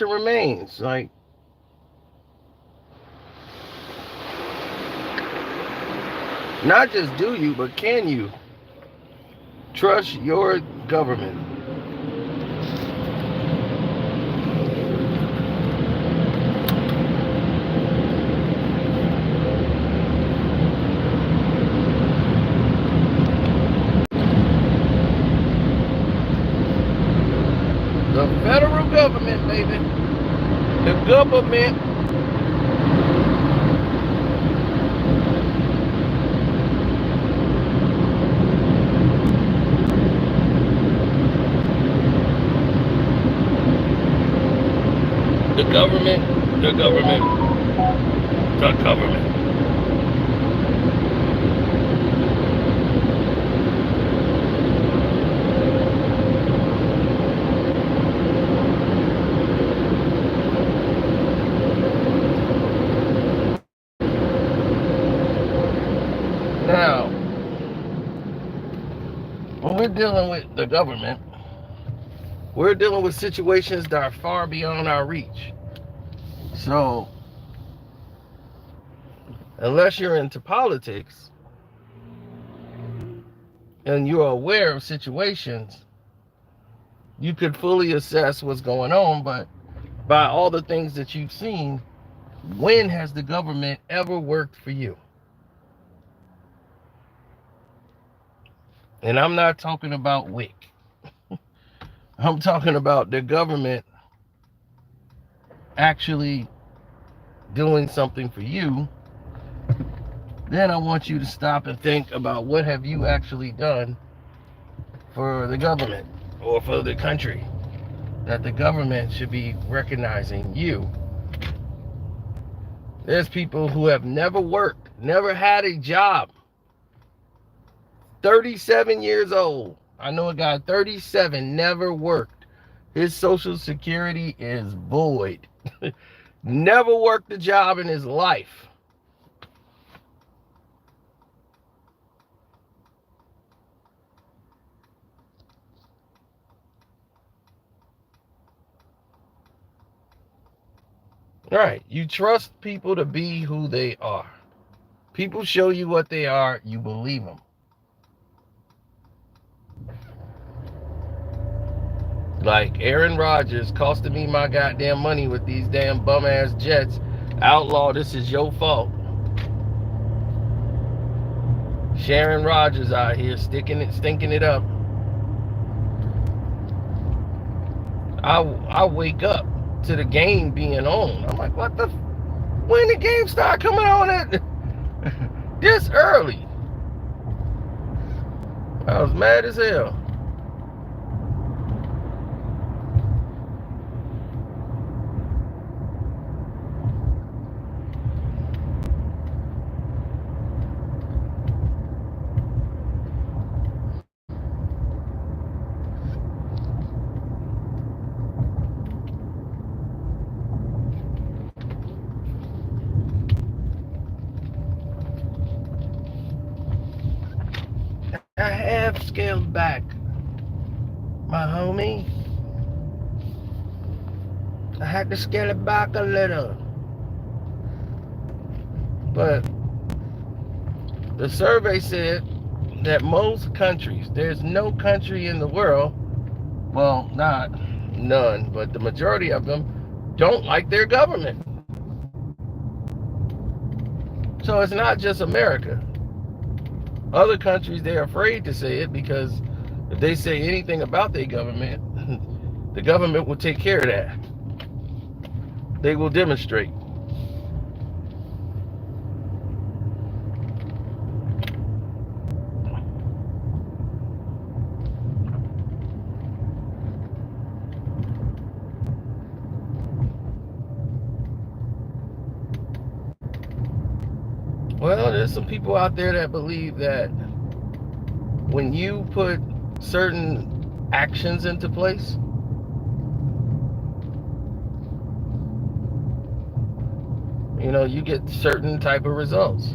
remains, like, not just do you, but can you trust your government? The federal government, baby. The government. The government. The government. The government. Now, when we're dealing with the government, we're dealing with situations that are far beyond our reach. So, unless you're into politics and you're aware of situations, you could fully assess what's going on. But by all the things that you've seen, when has the government ever worked for you? And I'm not talking about WIC. I'm talking about the government actually doing something for you. Then I want you to stop and think about, what have you actually done for the government or for the country, that the government should be recognizing you. There's people who have never worked, never had a job. 37 years old. I know a guy 37, never worked. His social security is void. Never worked a job in his life. All right, you trust people to be who they are. People show you what they are, you believe them. Like Aaron Rodgers costing me my goddamn money with these damn bum ass Jets. Outlaw, this is your fault. Sharon Rodgers out here stinking it up. I wake up to the game being on. I'm like, what the? When the game start coming on at this early? I was mad as hell. I have scaled back, my homie. I had to scale it back a little. But the survey said that most countries, there's no country in the world, well, not none, but the majority of them don't like their government. So it's not just America. Other countries, they're afraid to say it, because if they say anything about their government, the government will take care of that. They will demonstrate. Well, there's some people out there that believe that when you put certain actions into place, you get certain type of results.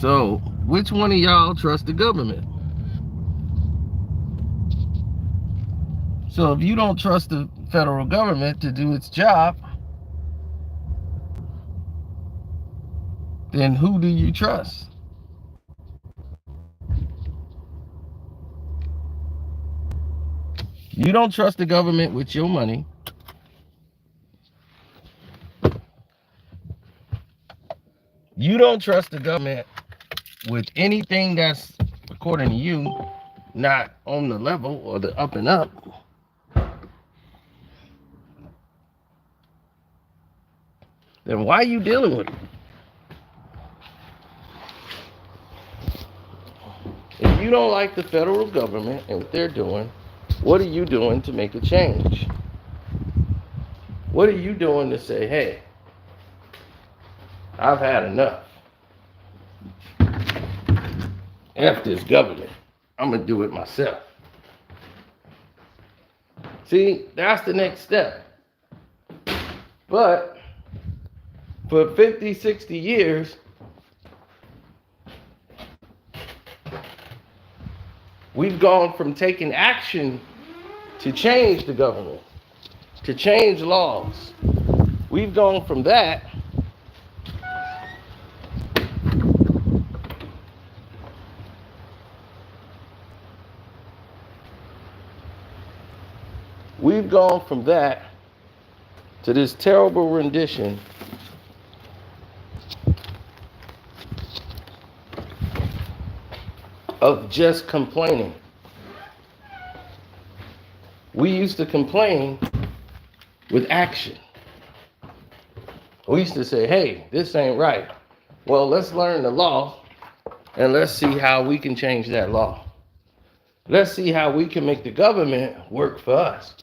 So, which one of y'all trust the government? So, if you don't trust the federal government to do its job, then who do you trust? You don't trust the government with your money. You don't trust the government with anything that's, according to you, not on the level or the up and up. Then why are you dealing with it? If you don't like the federal government and what they're doing, what are you doing to make a change? What are you doing to say, hey, I've had enough. F this government. I'm going to do it myself. See, that's the next step. But for 50, 60 years, we've gone from taking action to change the government, to change laws. We've gone from that to this terrible rendition of just complaining. We used to complain with action. We used to say, hey, this ain't right. Well, let's learn the law and let's see how we can change that law. Let's see how we can make the government work for us.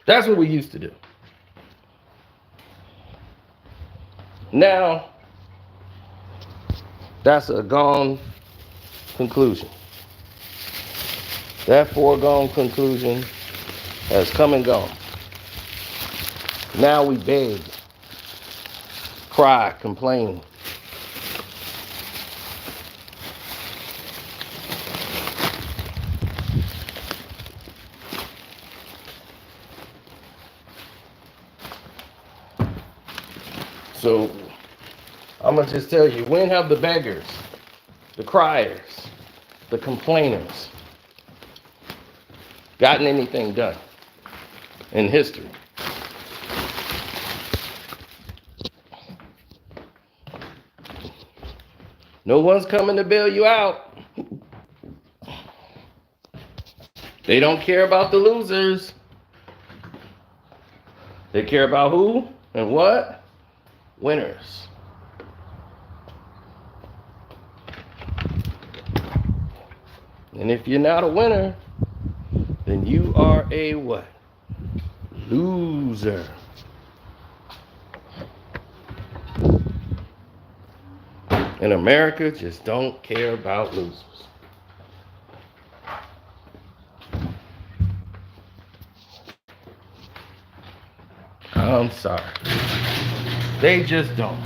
That's what we used to do. Now, that's a gone conclusion. That foregone conclusion has come and gone. Now we beg, cry, complain. So I'm going to just tell you, when have the beggars, the criers, the complainers gotten anything done in history? No one's coming to bail you out. They don't care about the losers. They care about who and what? Winners. And if you're not a winner, then you are a what? Loser. And America just don't care about losers. I'm sorry. They just don't.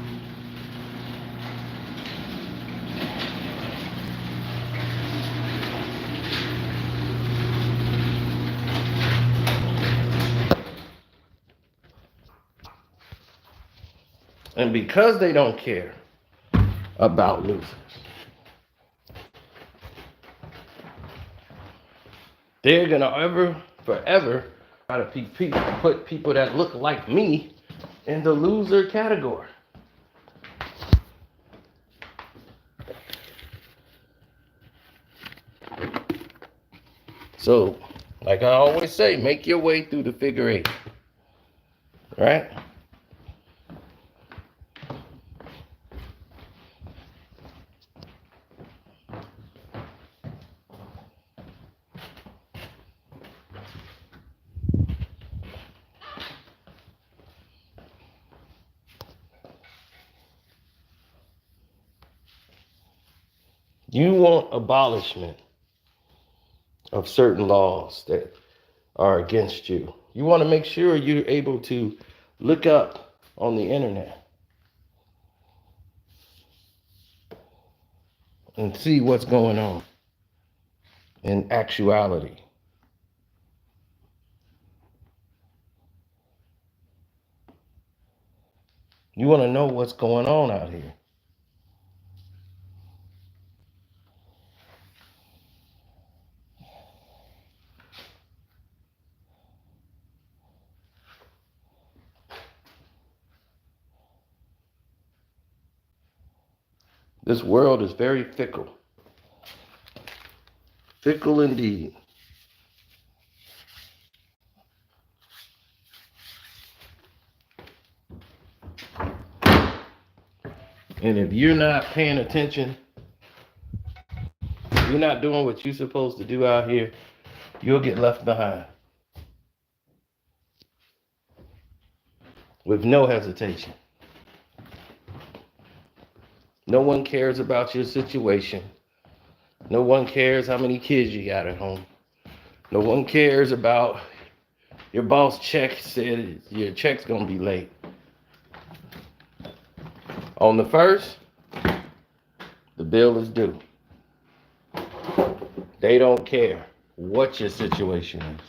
And because they don't care about losers, they're gonna forever try to put people that look like me in the loser category. So, like I always say, make your way through the figure eight, right? You want abolishment of certain laws that are against you. You want to make sure you're able to look up on the internet and see what's going on in actuality. You want to know what's going on out here. This world is very fickle. Fickle indeed. And if you're not paying attention, you're not doing what you're supposed to do out here, you'll get left behind. With no hesitation. No one cares about your situation. No one cares how many kids you got at home. No one cares about your boss check said your check's gonna be late. On the 1st, the bill is due. They don't care what your situation is.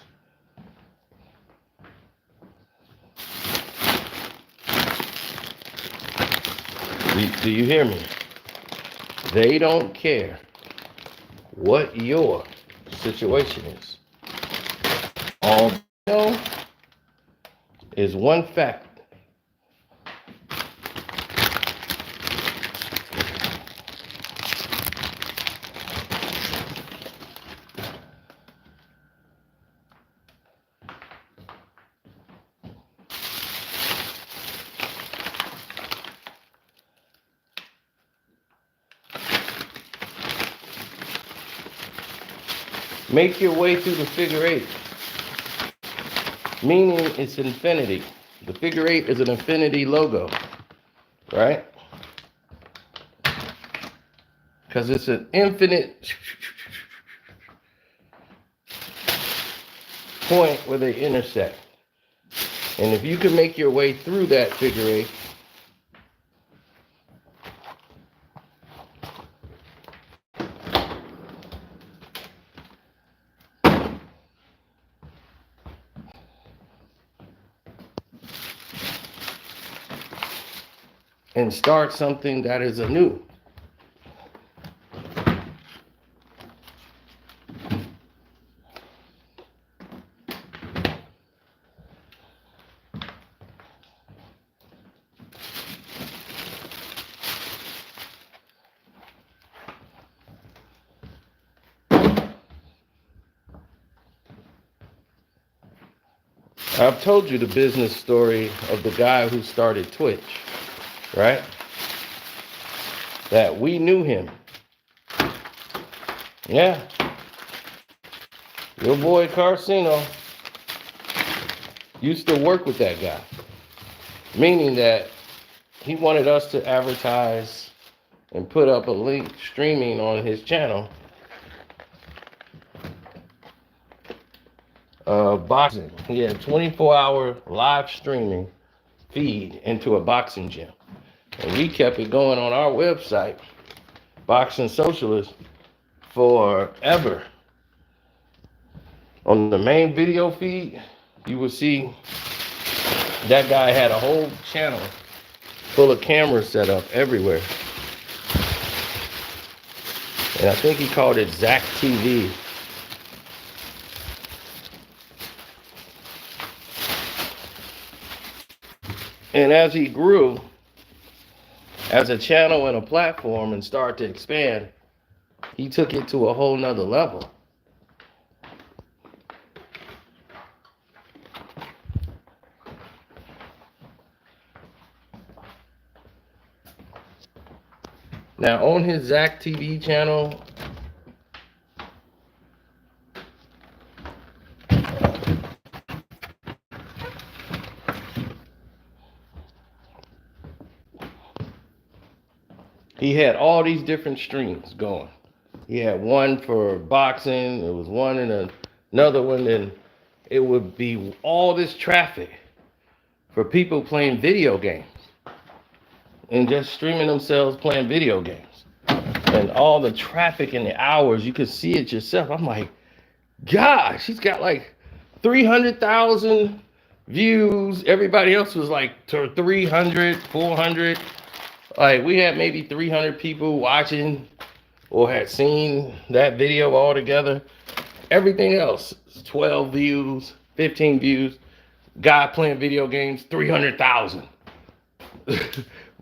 Do you hear me? They don't care what your situation is. All they know is one fact. Make your way through the figure 8, meaning it's infinity. The figure 8 is an infinity logo, right? Because it's an infinite point where they intersect. And if you can make your way through that figure 8, and start something that is anew. I've told you the business story of the guy who started Twitch, right? That we knew him. Yeah. Your boy Carcino used to work with that guy. Meaning that he wanted us to advertise and put up a link streaming on his channel. Boxing. He had 24-hour live streaming feed into a boxing gym. And we kept it going on our website, Boxing Socialist, forever. On the main video feed, you will see that guy had a whole channel full of cameras set up everywhere. And I think he called it Zach TV. And as he grew as a channel and a platform and started to expand, he took it to a whole nother level. Now on his Zach TV channel, he had all these different streams going. He had one for boxing, there was one and another one, and it would be all this traffic for people playing video games and just streaming themselves playing video games. And and all the traffic and the hours, you could see it yourself. I'm like, gosh, she's got like 300,000 views. Everybody else was like 300, 400. Like we had maybe 300 people watching or had seen that video altogether. Everything else, 12 views, 15 views. Guy playing video games, 300,000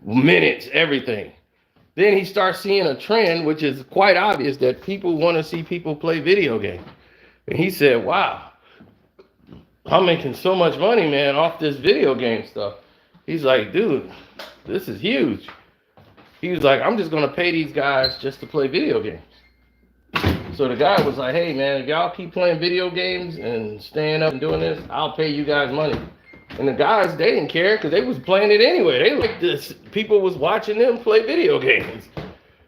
minutes, everything. Then he starts seeing a trend, which is quite obvious, that people want to see people play video games. And he said, wow, I'm making so much money, man, off this video game stuff. He's like, dude, this is huge. He was like, I'm just going to pay these guys just to play video games. So the guy was like, hey, man, if y'all keep playing video games and staying up and doing this, I'll pay you guys money. And the guys, they didn't care because they was playing it anyway. They liked this. People was watching them play video games.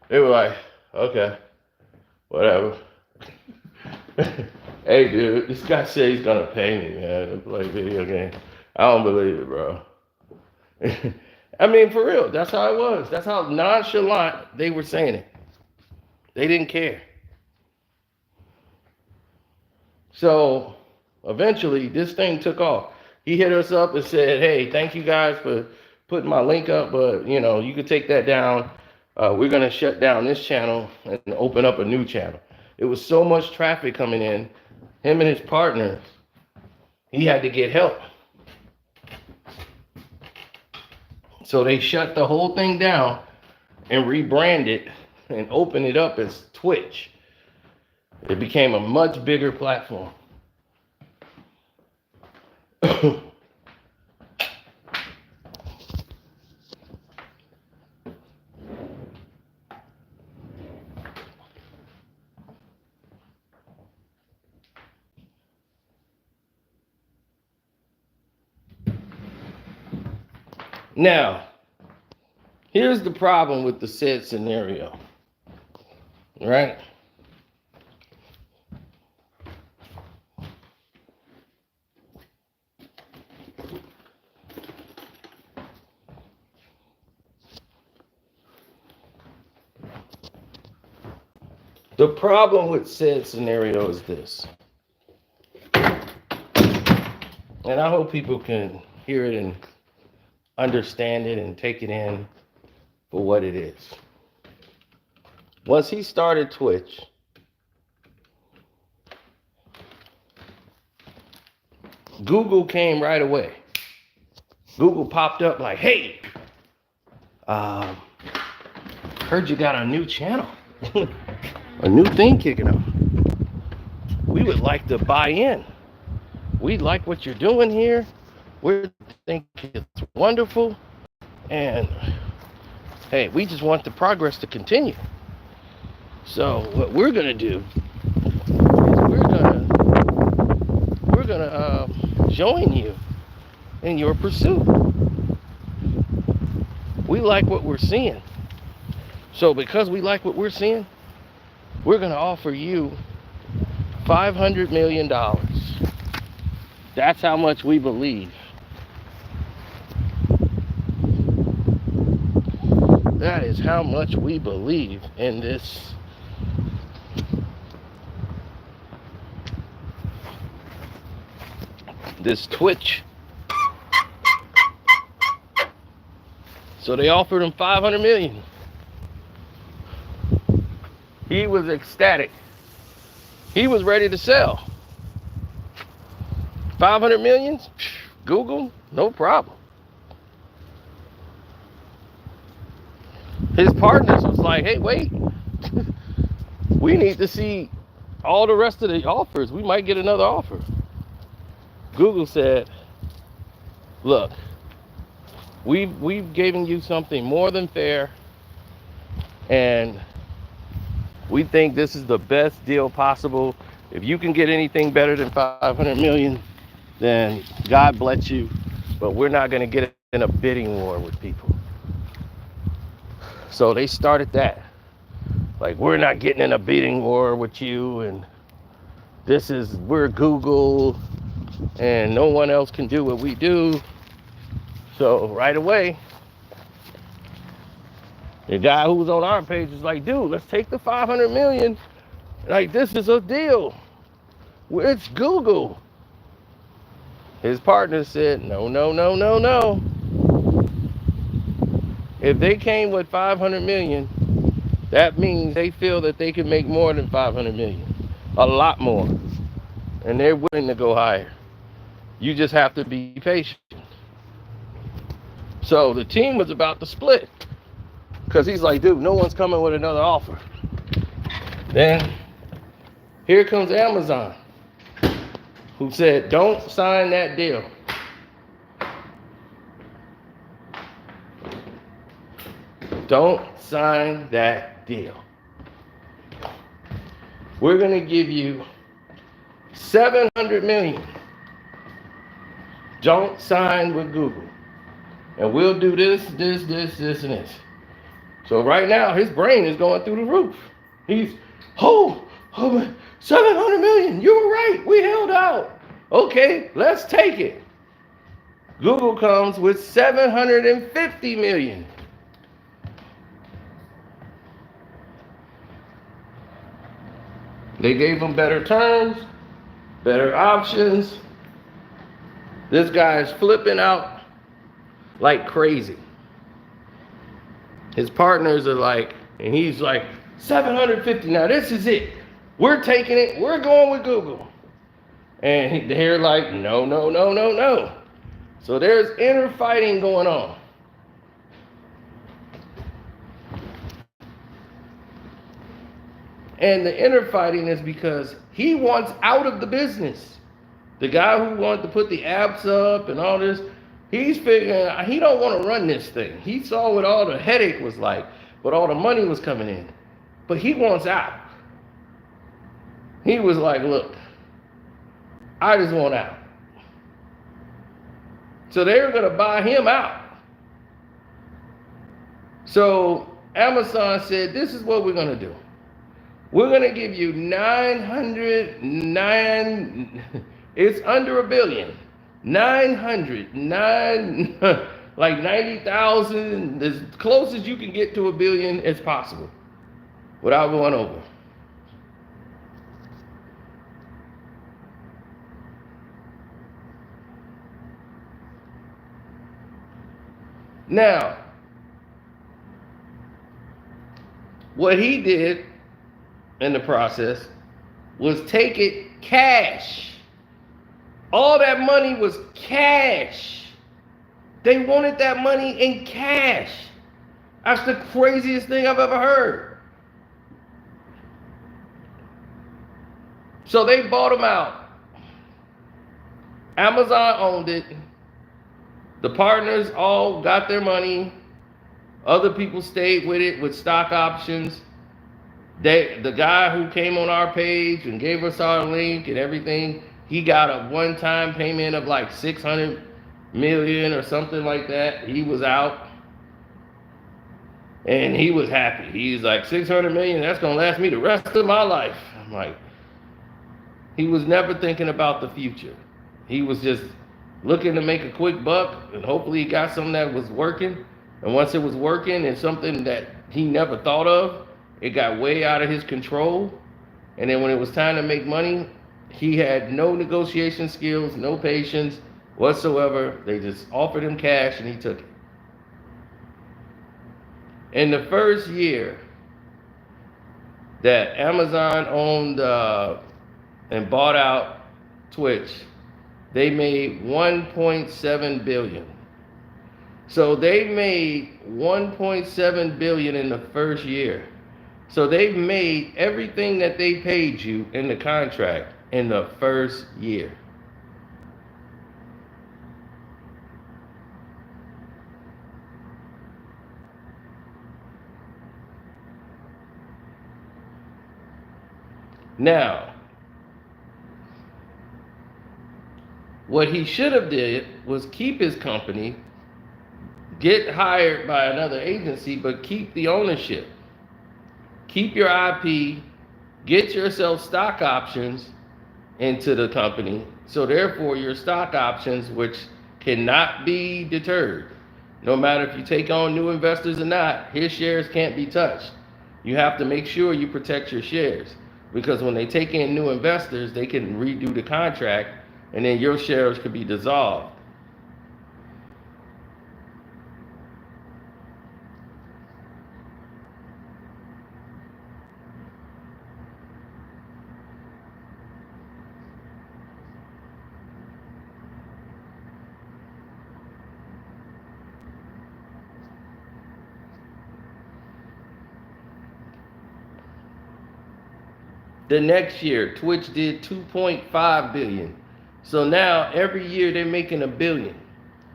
They were like, okay, whatever. Hey, dude, this guy said he's going to pay me, man, to play video games. I don't believe it, bro. I mean, for real, that's how it was. That's how nonchalant they were saying it. They didn't care. So eventually this thing took off. He hit us up and said, hey, thank you guys for putting my link up, but you know, you could take that down. We're going to shut down this channel and open up a new channel. It was so much traffic coming in. Him and his partner, he had to get help. So they shut the whole thing down and rebranded and opened it up as Twitch. It became a much bigger platform. Now, here's the problem with the said scenario, right? The problem with said scenario is this, and I hope people can hear it and understand it and take it in for what it is. Once he started Twitch, Google came right away. Google popped up like, hey, heard you got a new channel, a new thing kicking off. We would like to buy in. We like what you're doing here. We think it's wonderful, and hey, we just want the progress to continue. So what we're gonna do is we're gonna join you in your pursuit. We like what we're seeing, so because we like what we're seeing, we're gonna offer you $500 million. That's how much we believe. That is how much we believe in this Twitch. So they offered him $500 million. He was ecstatic. He was ready to sell. 500 million? Google, no problem. His partners was like, hey, wait. We need to see all the rest of the offers. We might get another offer. Google said, look, we've given you something more than fair, and we think this is the best deal possible. If you can get anything better than 500 million, then God bless you, but we're not going to get in a bidding war with people. So they started that. Like, we're not getting in a bidding war with you, and we're Google, and no one else can do what we do. So right away, The guy who was on our page was like, dude, let's take the 500 million. Like, this is a deal. It's Google. His partner said, no, no, no, no, no. If they came with 500 million, that means they feel that they can make more than 500 million. A lot more. And they're willing to go higher. You just have to be patient. So the team was about to split. Because he's like, dude, no one's coming with another offer. Then here comes Amazon, who said, don't sign that deal. Don't sign that deal. We're going to give you 700 million. Don't sign with Google. And we'll do this, this, this, this, and this. So right now, his brain is going through the roof. He's, oh, 700 million. You were right. We held out. Okay, let's take it. Google comes with 750 million. They gave him better terms, better options. This guy is flipping out like crazy. His partners are like, and he's like, 750, now this is it. We're taking it, we're going with Google. And they're like, no, no, no, no, no. So there's inner fighting going on. And the inner fighting is because he wants out of the business. The guy who wanted to put the apps up and all this, he's figuring he don't want to run this thing. He saw what all the headache was like, what all the money was coming in. But he wants out. He was like, look, I just want out. So they were going to buy him out. So Amazon said, this is what we're going to do. We're going to give you 909, it's under $1 billion. 909, like 90,000, as close as you can get to $1 billion as possible without going over. Now, what he did in the process was take it cash. All that money was cash. They wanted that money in cash. That's the craziest thing I've ever heard. So they bought them out. Amazon owned it. The partners all got their money. Other people stayed with it with stock options. The guy who came on our page and gave us our link and everything, he got a one-time payment of like 600 million or something like that. He was out. And he was happy. He's like, 600 million, that's going to last me the rest of my life. I'm like, he was never thinking about the future. He was just looking to make a quick buck, and hopefully he got something that was working. And once it was working and something that he never thought of, it got way out of his control. And then when it was time to make money, he had no negotiation skills, no patience whatsoever. They just offered him cash and he took it. In the first year that Amazon owned and bought out Twitch, they made 1.7 billion. So they made 1.7 billion in the first year. So they've made everything that they paid you in the contract in the first year. Now, what he should have did was keep his company, get hired by another agency, but keep the ownership. Keep your IP, get yourself stock options into the company. So therefore your stock options, which cannot be deterred. No matter if you take on new investors or not, his shares can't be touched. You have to make sure you protect your shares, because when they take in new investors, they can redo the contract and then your shares could be dissolved. The next year, Twitch did 2.5 billion. So now every year they're making a billion,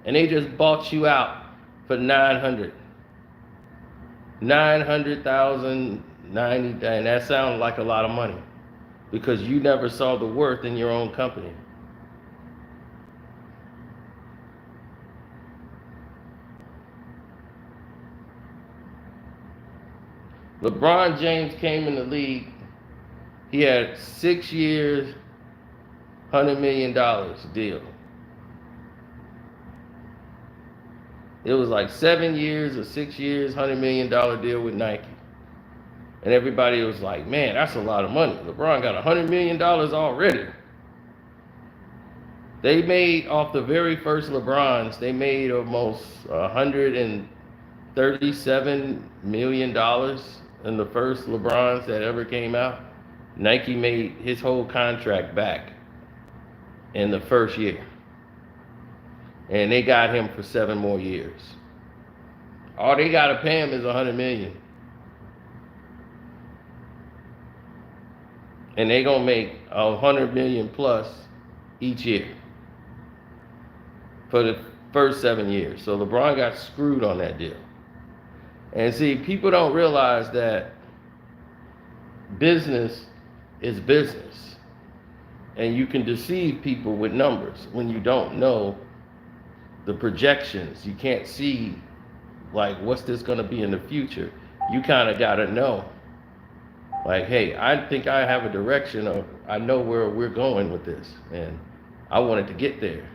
and they just bought you out for 900,090, and that sounds like a lot of money because you never saw the worth in your own company. LeBron James came in the league. He had 6 years, $100 million deal. It was like 7 years or 6 years, $100 million deal with Nike. And everybody was like, man, that's a lot of money. LeBron got $100 million already. They made, off the very first LeBrons, they made almost $137 million in the first LeBrons that ever came out. Nike made his whole contract back in the first year. And they got him for 7 more years. All they got to pay him is $100 million. And they going to make $100 million plus each year for the first 7 years. So LeBron got screwed on that deal. And see, people don't realize that business is business. And you can deceive people with numbers when you don't know the projections. You can't see, like, what's this going to be in the future. You kind of got to know. Like, hey, I think I have a direction of, I know where we're going with this, and I wanted to get there.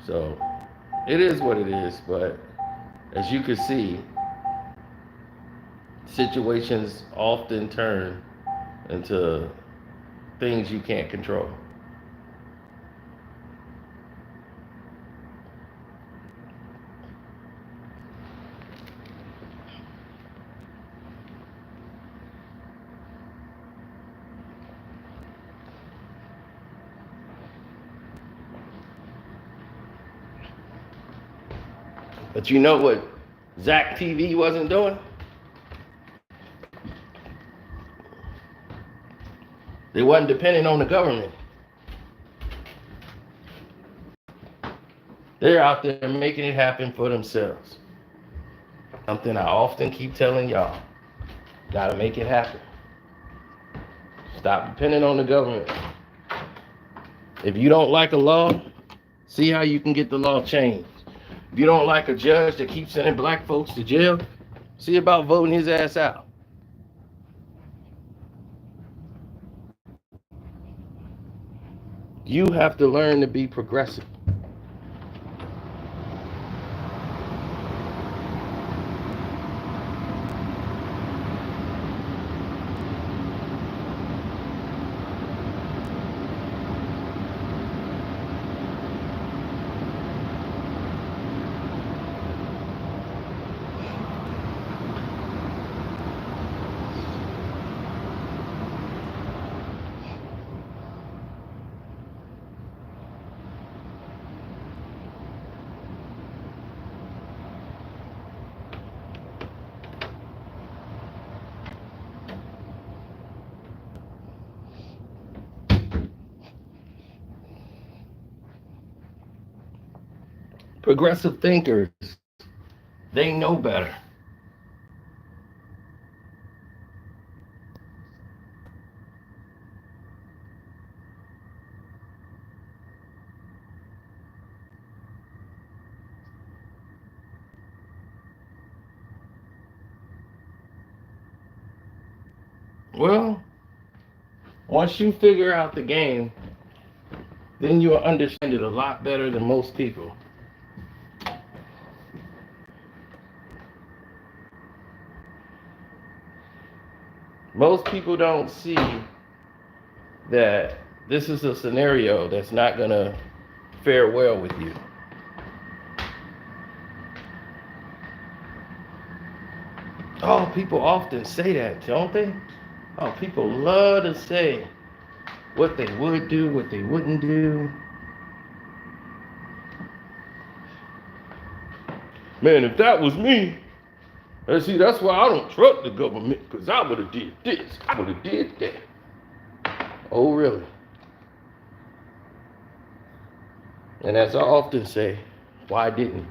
So it is what it is, but as you can see, situations often turn into things you can't control. But you know what Zach TV wasn't doing? They wasn't depending on the government. They're out there making it happen for themselves. Something I often keep telling y'all. Gotta make it happen. Stop depending on the government. If you don't like a law, see how you can get the law changed. If you don't like a judge that keeps sending black folks to jail, see about voting his ass out. You have to learn to be progressive. Progressive thinkers, they know better. Well, once you figure out the game, then you'll understand it a lot better than most people. Most people don't see that this is a scenario that's not going to fare well with you. Oh, people often say that, don't they? Oh, people love to say what they would do, what they wouldn't do. Man, if that was me, and see, that's why I don't trust the government, because I would have did this, I would have did that. Oh, really? And as I often say, why didn't you?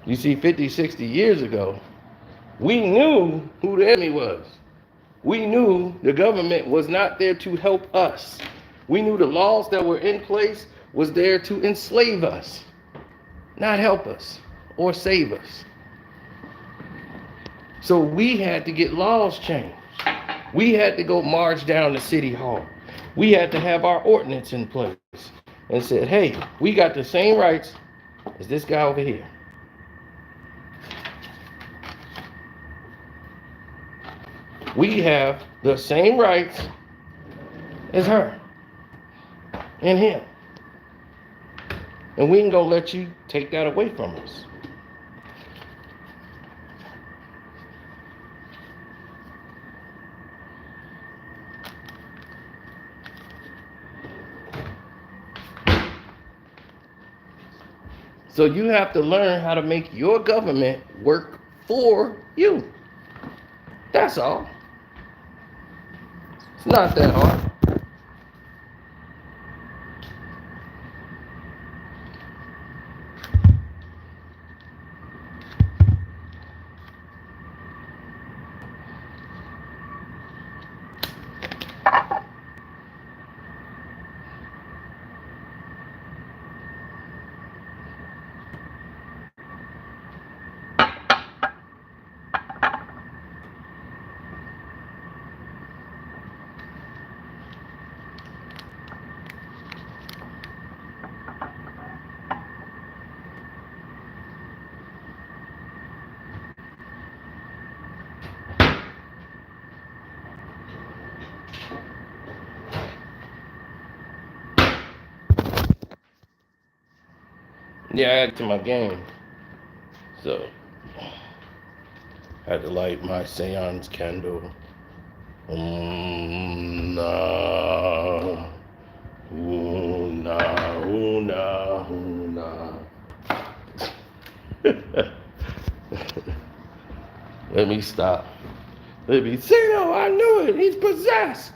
You see, 50, 60 years ago, we knew who the enemy was. We knew the government was not there to help us. We knew the laws that were in place was there to enslave us, not help us or save us. So we had to get laws changed. We had to go march down to City Hall. We had to have our ordinance in place and said, hey, we got the same rights as this guy over here. We have the same rights as her and him. And we ain't gonna let you take that away from us. So you have to learn how to make your government work for you. That's all. It's not that hard. Yeah, I add to my game. So I had to light my seance candle. Nah, nah, nah, nah. Let me stop. Let me say, no, I knew it. He's possessed.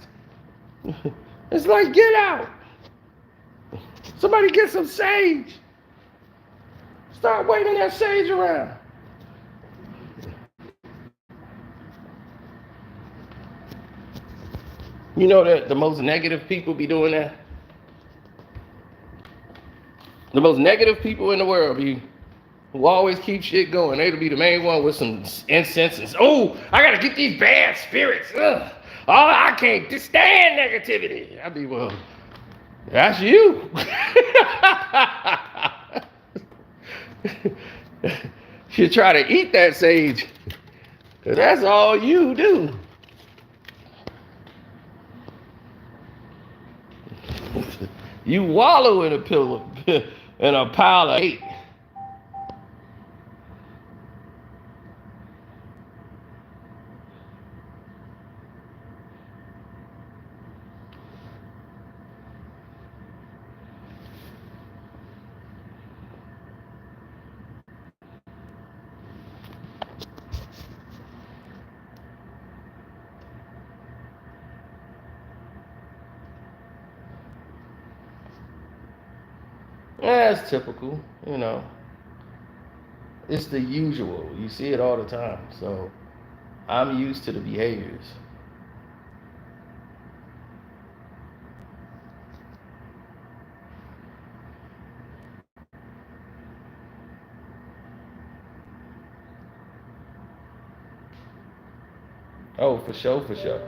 It's like, get out. Somebody get some sage. Start waving that sage around. You know that the most negative people be doing that? The most negative people in the world be who always keep shit going. They'll be the main one with some incense and, oh, I gotta get these bad spirits. Ugh. Oh, I can't stand negativity. I be, well, that's you. You try to eat that sage, 'cause that's all you do. You wallow in a pillow, in a pile of hate. Yeah, it's typical, you know. It's the usual. You see it all the time. So I'm used to the behaviors. Oh, for sure, for sure.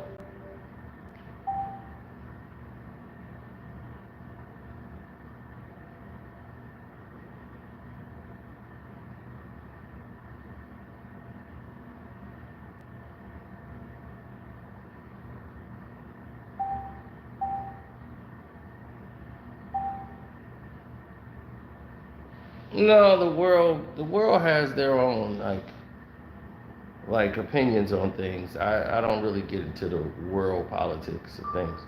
No, the world has their own like opinions on things. I don't really get into the world politics of things.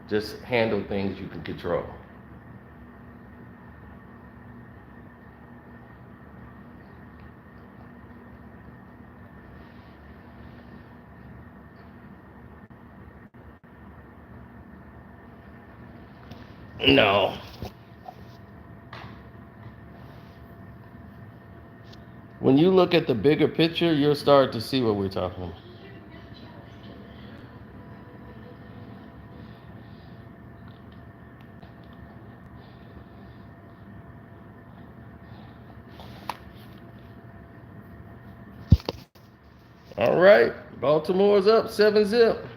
Just handle things you can control. No. When you look at the bigger picture, you'll start to see what we're talking about. All right. Baltimore's up 7-0.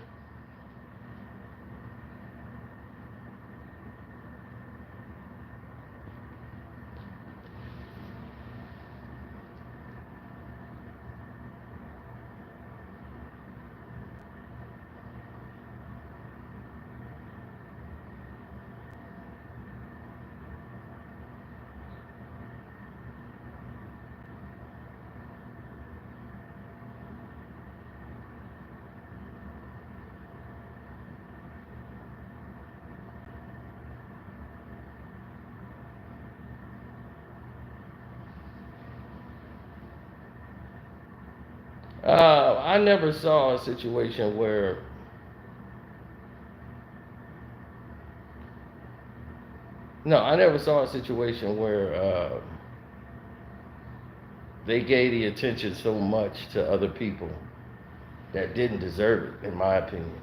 I never saw a situation where no, I never saw a situation where they gave the attention so much to other people that didn't deserve it, in my opinion.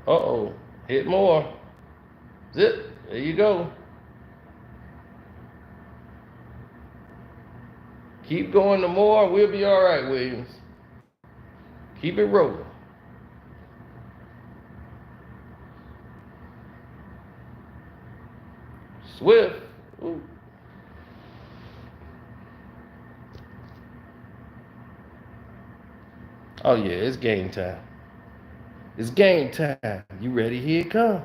Uh-oh. Hit more. Zip. There you go. Keep going to more. We'll be all right, Williams. Keep it rolling. Swift. Ooh. Oh, yeah, it's game time. It's game time. You ready? Here it come.